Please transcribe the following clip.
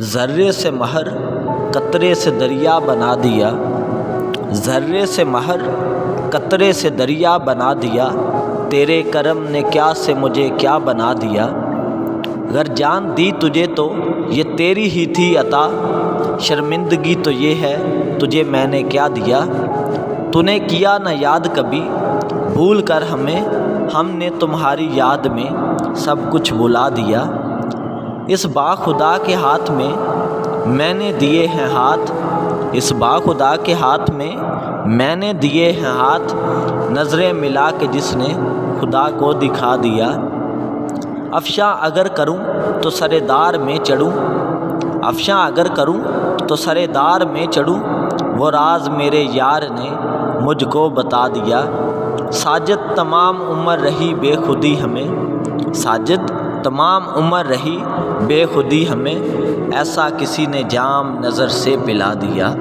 ذرے سے مہر قطرے سے دریا بنا دیا، ذرے سے مہر قطرے سے دریا بنا دیا، تیرے کرم نے کیا سے مجھے کیا بنا دیا۔ اگر جان دی تجھے تو یہ تیری ہی تھی عطا، شرمندگی تو یہ ہے تجھے میں نے کیا دیا۔ تو نے کیا نہ یاد کبھی بھول کر ہمیں، ہم نے تمہاری یاد میں سب کچھ بھلا دیا۔ اس باخدا کے ہاتھ میں میں نے دیے ہیں ہاتھ، اس باخدا کے ہاتھ میں میں نے دیے ہیں ہاتھ، نظریں ملا کے جس نے خدا کو دکھا دیا۔ افشاں اگر کروں تو سر دار میں چڑھوں، افشاں اگر کروں تو سر دار میں چڑھوں، وہ راز میرے یار نے مجھ کو بتا دیا۔ ساجد تمام عمر رہی بے خودی ہمیں، ساجد تمام عمر رہی بے خودی ہمیں، ایسا کسی نے جام نظر سے پلا دیا۔